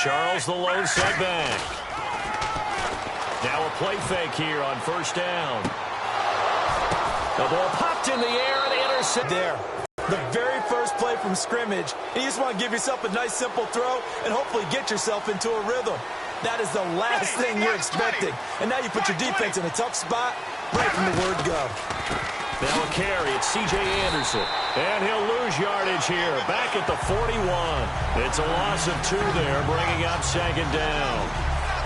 Charles the lone setback. Now a play fake here on first down. The ball popped in the air and intercepted. There. The very first play from scrimmage. You just want to give yourself a nice, simple throw and hopefully get yourself into a rhythm. That is the last thing you're expecting. And now you put your defense in a tough spot right from the word go. Now a carry. It's C.J. Anderson. And he'll lose yardage here. Back at the 41. It's a loss of 2 there, bringing up second down.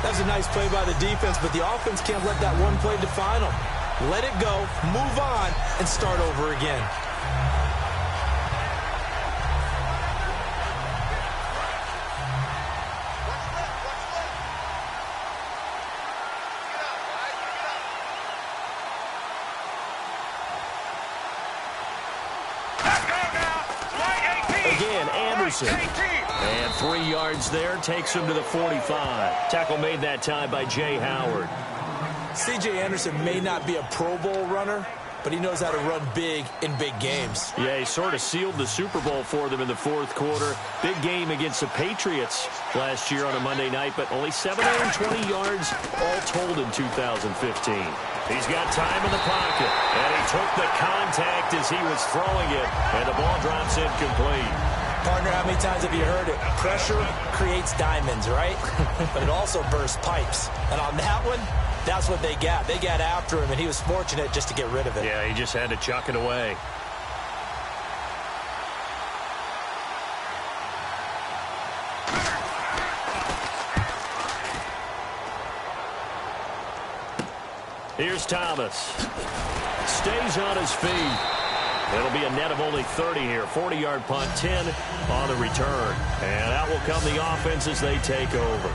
That was a nice play by the defense, but the offense can't let that one play define them. Let it go, move on, and start over again. Again, Anderson. And 3 yards there takes him to the 45. Tackle made that time by Jay Howard. C.J. Anderson may not be a Pro Bowl runner, but he knows how to run big in big games. Yeah, he sort of sealed the Super Bowl for them in the 4th quarter. Big game against the Patriots last year on a Monday night, but only 720 yards all told in 2015. He's got time in the pocket, and he took the contact as he was throwing it, and the ball drops incomplete. Partner, how many times have you heard it? Pressure creates diamonds, right? But it also bursts pipes. And on that one, that's what they got. They got after him, and he was fortunate just to get rid of it. Yeah, he just had to chuck it away. Here's Thomas. Stays on his feet. It'll be a net of only 30 here. 40-yard punt, 10 on the return. And out will come the offense as they take over.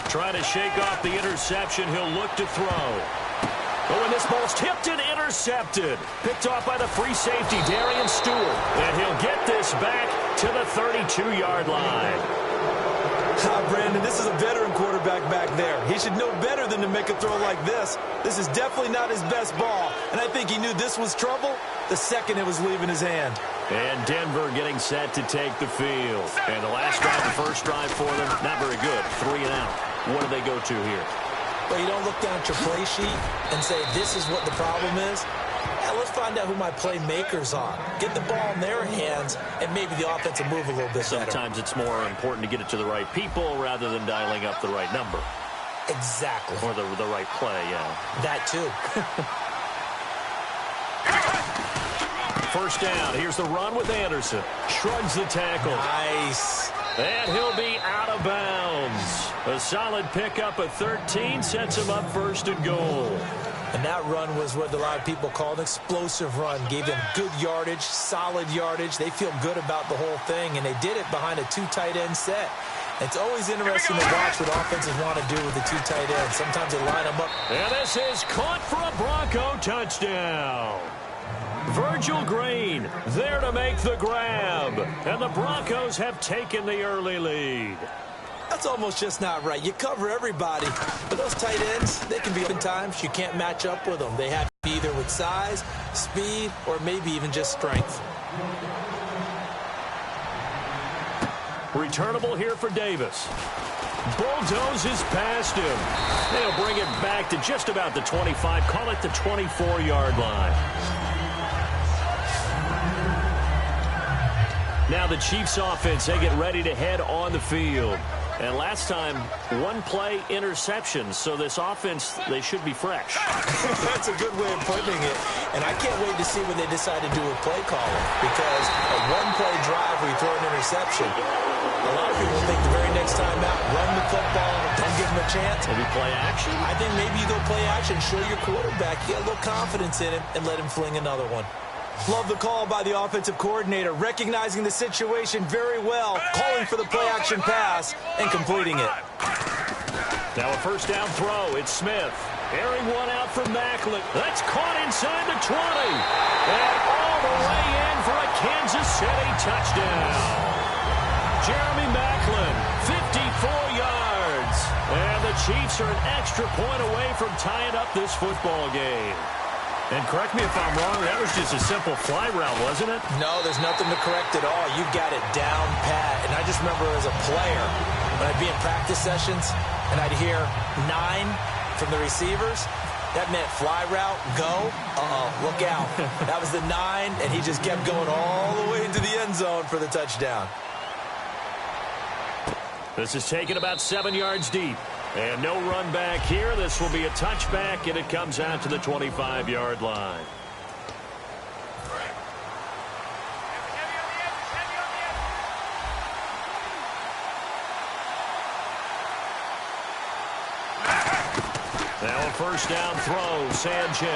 Trying to shake off the interception. He'll look to throw. Oh, and this ball's tipped and intercepted. Picked off by the free safety, Darian Stewart. And he'll get this back to the 32-yard line. Brandon, this is a veteran quarterback back there. He should know better than to make a throw like this. This is definitely not his best ball. And I think he knew this was trouble the second it was leaving his hand. And Denver getting set to take the field. And the last drive, the first drive for them, not very good. 3 and out. What do they go to here? Well, you don't look down at your play sheet and say, this is what the problem is. Now, let's find out who my playmakers are. Get the ball in their hands, and maybe the offense will move a little bit better. Sometimes it's more important to get it to the right people rather than dialing up the right number. Exactly. Or the right play, yeah. That, too. First down. Here's the run with Anderson. Shrugs the tackle. Nice. And he'll be out of bounds. A solid pickup at 13 sets him up first and goal. And that run was what a lot of people call an explosive run. Gave them good yardage, solid yardage. They feel good about the whole thing, and they did it behind a 2 tight end set. It's always interesting to watch what offenses want to do with the 2 tight ends. Sometimes they line them up. And this is caught for a Bronco touchdown. Virgil Green there to make the grab. And the Broncos have taken the early lead. That's almost just not right. You cover everybody. But those tight ends, they can be oftentimes you can't match up with them. They have to be either with size, speed, or maybe even just strength. Returnable here for Davis. Bulldozes past him. They'll bring it back to just about the 25. Call it the 24-yard line. Now the Chiefs offense, they get ready to head on the field. And last time, 1-play interception. So this offense, they should be fresh. That's a good way of putting it. And I can't wait to see when they decide to do a play calling. Because a 1-play drive where you throw an interception, a lot of people think the very next time out, run the football, don't give them a chance. Maybe play action? I think maybe you go play action, show your quarterback, get a little confidence in him, and let him fling another one. Love the call by the offensive coordinator, recognizing the situation very well, calling for the play-action pass and completing it. Now a first down throw. It's Smith. Airing one out from Maclin. That's caught inside the 20. And all the way in for a Kansas City touchdown. Jeremy Maclin, 54 yards. And the Chiefs are an extra point away from tying up this football game. And correct me if I'm wrong, that was just a simple fly route, wasn't it? No, there's nothing to correct at all. You've got it down pat. And I just remember as a player, when I'd be in practice sessions and I'd hear 9 from the receivers, that meant fly route, go, look out. That was the 9, and he just kept going all the way into the end zone for the touchdown. This is taken about 7 yards deep. And no run back here. This will be a touchback, and it comes out to the 25-yard line. Now a first down throw, Sanchez.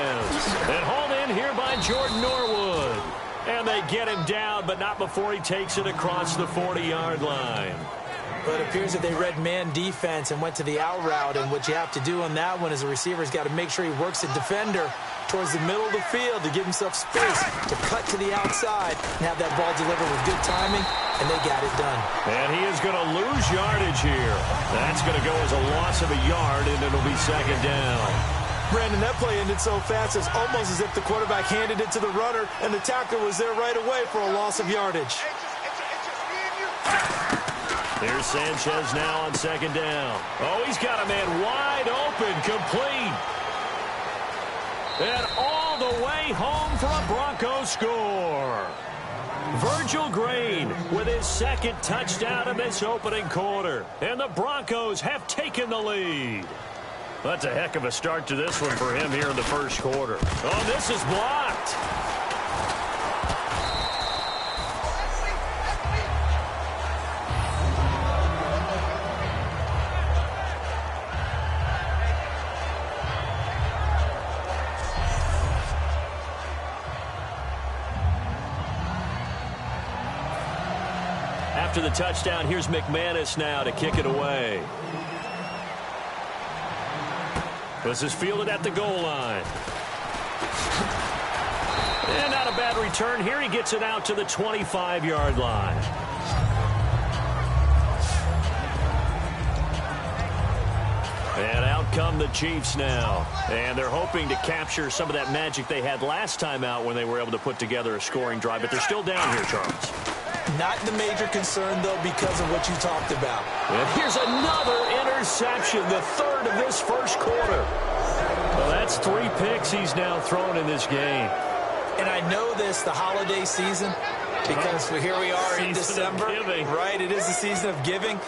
And hauled in here by Jordan Norwood. And they get him down, but not before he takes it across the 40-yard line. But it appears that they read man defense and went to the out route. And what you have to do on that one is the receiver's got to make sure he works the defender towards the middle of the field to give himself space to cut to the outside and have that ball delivered with good timing, and they got it done. And he is going to lose yardage here. That's going to go as a loss of a yard, and it'll be second down. Brandon, that play ended so fast, it's almost as if the quarterback handed it to the runner, and the tackler was there right away for a loss of yardage. Here's Sanchez now on second down. Oh, he's got a man wide open, complete. And all the way home for a Broncos score. Virgil Green with his second touchdown in this opening quarter. And the Broncos have taken the lead. That's a heck of a start to this one for him here in the first quarter. Oh, this is blocked. After the touchdown, here's McManus now to kick it away. This is fielded at the goal line. And not a bad return here. He gets it out to the 25-yard line. And out come the Chiefs now. And they're hoping to capture some of that magic they had last time out when they were able to put together a scoring drive. But they're still down here, Charles. Not the major concern, though, because of what you talked about. And here's another interception, the third of this first quarter. Well, that's 3 picks he's now thrown in this game. And I know this, the holiday season, because here we are in December. Right, it is the season of giving.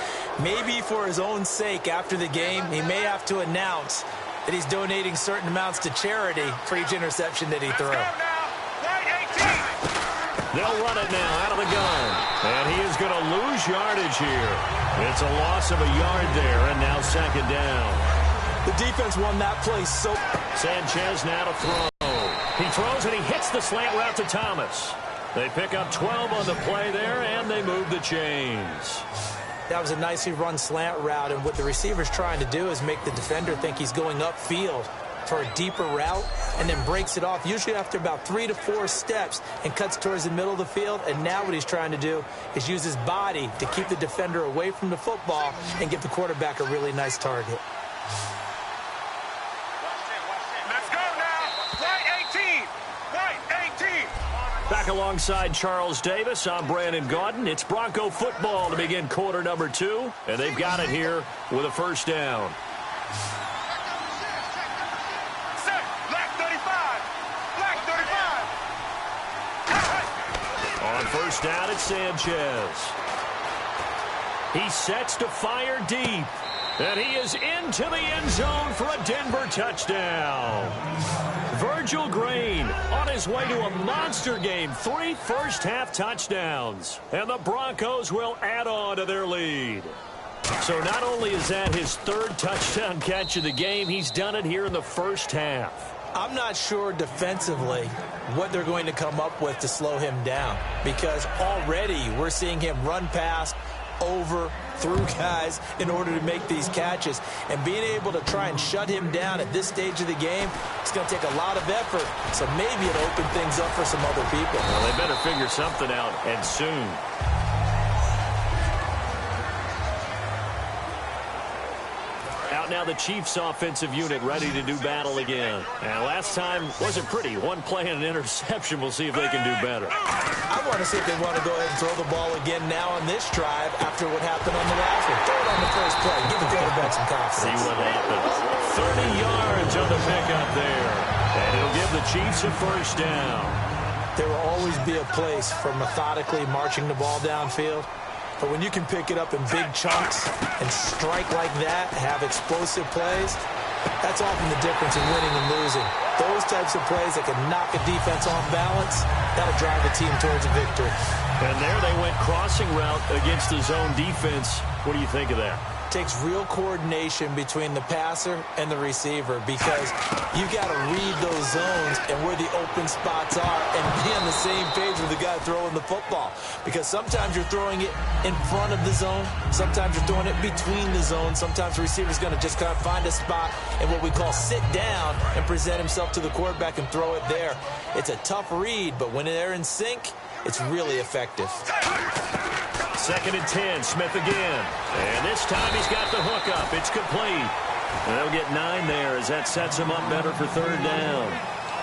Maybe for his own sake, after the game, he may have to announce that he's donating certain amounts to charity for each interception that he threw. They'll run it now out of the gun. And he is going to lose yardage here. It's a loss of a yard there, and now second down. The defense won that play so... Sanchez now to throw. He throws, and he hits the slant route to Thomas. They pick up 12 on the play there, and they move the chains. That was a nicely run slant route, and what the receiver's trying to do is make the defender think he's going upfield for a deeper route, and then breaks it off, usually after about 3 to 4 steps, and cuts towards the middle of the field. And now what he's trying to do is use his body to keep the defender away from the football and give the quarterback a really nice target. Let's go now. White 18. White 18. Back alongside Charles Davis, I'm Brandon Gaudin. It's Bronco football to begin quarter number 2, and they've got it here with a first down. On first down, it's Sanchez. He sets to fire deep. And he is into the end zone for a Denver touchdown. Virgil Green on his way to a monster game. 3 first-half touchdowns. And the Broncos will add on to their lead. So not only is that his 3rd touchdown catch of the game, he's done it here in the first half. I'm not sure defensively what they're going to come up with to slow him down, because already we're seeing him run past, over, through guys in order to make these catches. And being able to try and shut him down at this stage of the game, it's going to take a lot of effort. So maybe it'll open things up for some other people. Well, they better figure something out, and soon. the Chiefs offensive unit ready to do battle again. And last time wasn't pretty. One play and an interception. We'll see if they can do better. I want to see if they want to go ahead and throw the ball again now on this drive after what happened on the last one. Throw it on the first play. Give the quarterback some confidence. See what happens. 30 yards on the pickup there. And it'll give the Chiefs a first down. There will always be a place for methodically marching the ball downfield. But when you can pick it up in big chunks and strike like that, have explosive plays, that's often the difference in winning and losing. Those types of plays that can knock a defense off balance, that'll drive a team towards a victory. And there they went crossing route against the zone defense. What do you think of that? Takes real coordination between the passer and the receiver because you got to read those zones and where the open spots are and be on the same page with the guy throwing the football. Because sometimes you're throwing it in front of the zone. Sometimes you're throwing it between the zones. Sometimes the receiver's going to just kind of find a spot and what we call sit down and present himself to the quarterback and throw it there. It's a tough read, but when they're in sync, it's really effective. 2nd and 10, Smith again. And this time he's got the hook up. It's complete. And they'll get 9 there as that sets him up better for 3rd down.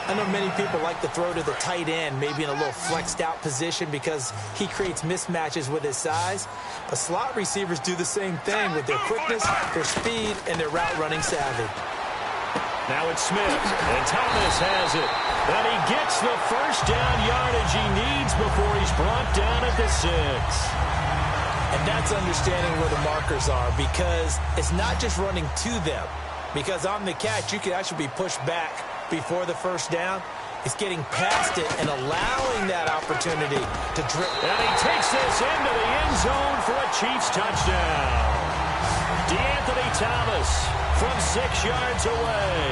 I know many people like to throw to the tight end, maybe in a little flexed out position because he creates mismatches with his size. But slot receivers do the same thing with their quickness, their speed, and their route running savvy. Now it's Smith, and Thomas has it. And he gets the first down yardage he needs before he's brought down at the 6. And that's understanding where the markers are because it's not just running to them. Because on the catch, you can actually be pushed back before the first down. It's getting past it and allowing that opportunity to drip. And he takes this into the end zone for a Chiefs touchdown. DeAnthony Thomas from 6 yards away.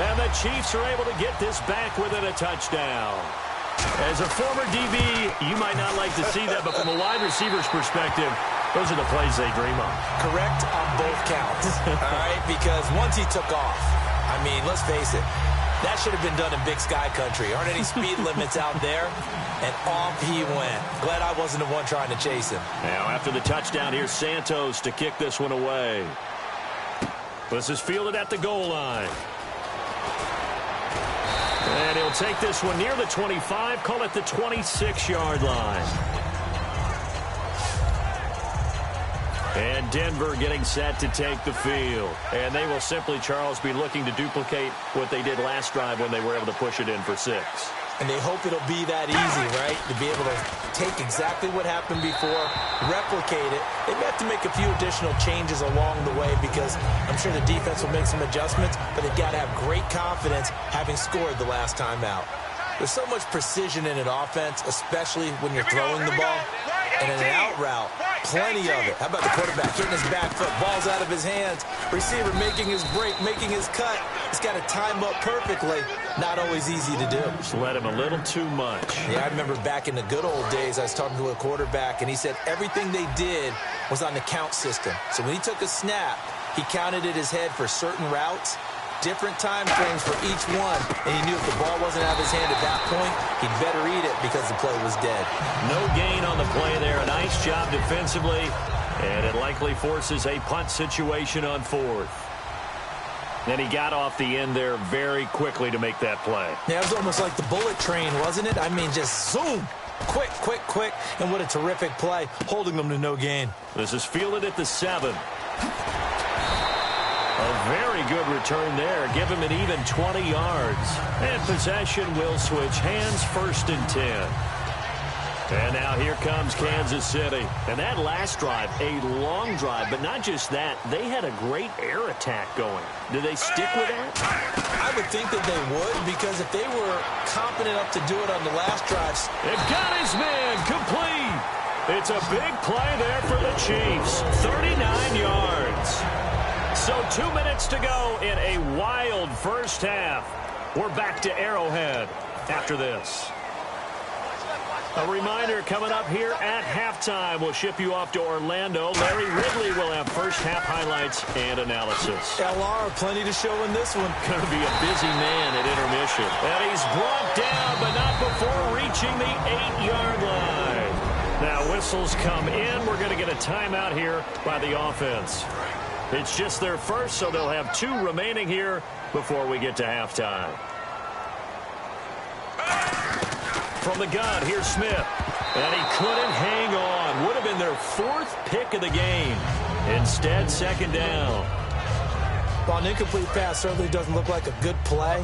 And the Chiefs are able to get this back within a touchdown. As a former DB, you might not like to see that, but from a wide receiver's perspective, those are the plays they dream of. Correct on both counts, all right? Because once he took off, I mean, let's face it, that should have been done in Big Sky country. Aren't any speed limits out there? And off he went. Glad I wasn't the one trying to chase him. Now, after the touchdown, here's Santos to kick this one away. This is fielded at the goal line. And he'll take this one near the 25, call it the 26-yard line. And Denver getting set to take the field. And they will simply, Charles, be looking to duplicate what they did last drive when they were able to push it in for 6. And they hope it'll be that easy, right? To be able to take exactly what happened before, replicate it. They may have to make a few additional changes along the way because I'm sure the defense will make some adjustments, but they've got to have great confidence having scored the last time out. There's so much precision in an offense, especially when you're throwing the ball. And in an out route, plenty of it. How about the quarterback hitting his back foot, ball's out of his hands, receiver making his break, making his cut. He's got to time up perfectly. Not always easy to do. Just let him a little too much. Yeah, I remember back in the good old days, I was talking to a quarterback, and he said everything they did was on the count system. So when he took a snap, he counted in his head for certain routes, different time frames for each one, and he knew if the ball wasn't out of his hand at that point, he'd better eat it because the play was dead. No gain on the play there. A nice job defensively, and it likely forces a punt situation on 4th. Then he got off the end there very quickly to make that play. Yeah, it was almost like the bullet train, wasn't it? I mean, just zoom. Quick, quick, quick. And what a terrific play, holding them to no gain. This is fielded at the 7. A very good return there. Give him an even 20 yards. And possession will switch hands, 1st and 10. And now here comes Kansas City. And that last drive, a long drive, but not just that. They had a great air attack going. Did they stick with that? I would think that they would, because if they were confident enough to do it on the last drives. It got his man complete. It's a big play there for the Chiefs. 39 yards. So 2 minutes to go in a wild first half. We're back to Arrowhead after this. A reminder coming up here at halftime. We'll ship you off to Orlando. Larry Ridley will have first half highlights and analysis. LR, plenty to show in this one. Going to be a busy man at intermission. And he's brought down, but not before reaching the 8-yard line. Now whistles come in. We're going to get a timeout here by the offense. It's just their first, so they'll have 2 remaining here before we get to halftime. From the gun, here's Smith. And he couldn't hang on. Would have been their 4th pick of the game. Instead, 2nd down. Well, an incomplete pass certainly doesn't look like a good play.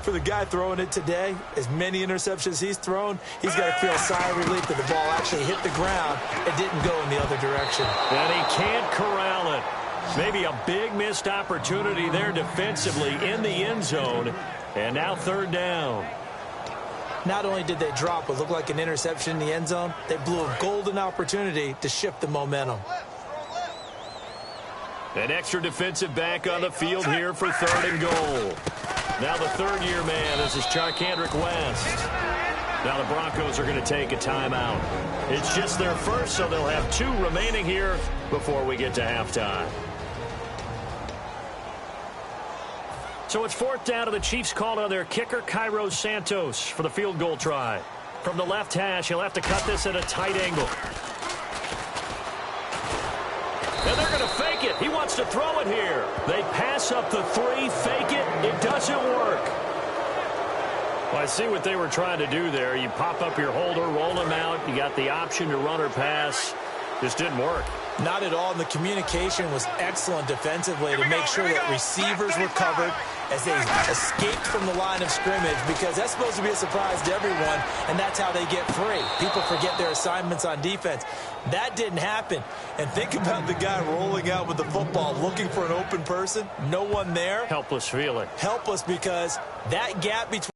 For the guy throwing it today, as many interceptions he's thrown, he's got to feel a sigh of relief that the ball actually hit the ground and didn't go in the other direction. And he can't corral it. Maybe a big missed opportunity there defensively in the end zone. And now 3rd down. Not only did they drop what looked like an interception in the end zone, they blew a golden opportunity to shift the momentum. An extra defensive back on the field here for 3rd and goal. Now the 3rd-year man, this is Charcandrick West. Now the Broncos are going to take a timeout. It's just their first, so they'll have 2 remaining here before we get to halftime. So it's 4th down, and the Chiefs called on their kicker, Cairo Santos, for the field goal try. From the left hash, he'll have to cut this at a tight angle. And they're going to fake it. He wants to throw it here. They pass up the 3, fake it. It doesn't work. Well, I see what they were trying to do there. You pop up your holder, roll him out. You got the option to run or pass. Just didn't work. Not at all, and the communication was excellent defensively to make sure that receivers were covered as they escaped from the line of scrimmage, because that's supposed to be a surprise to everyone, and that's how they get free. People forget their assignments on defense. That didn't happen. And think about the guy rolling out with the football, looking for an open person, no one there. Helpless feeling. Helpless, because that gap between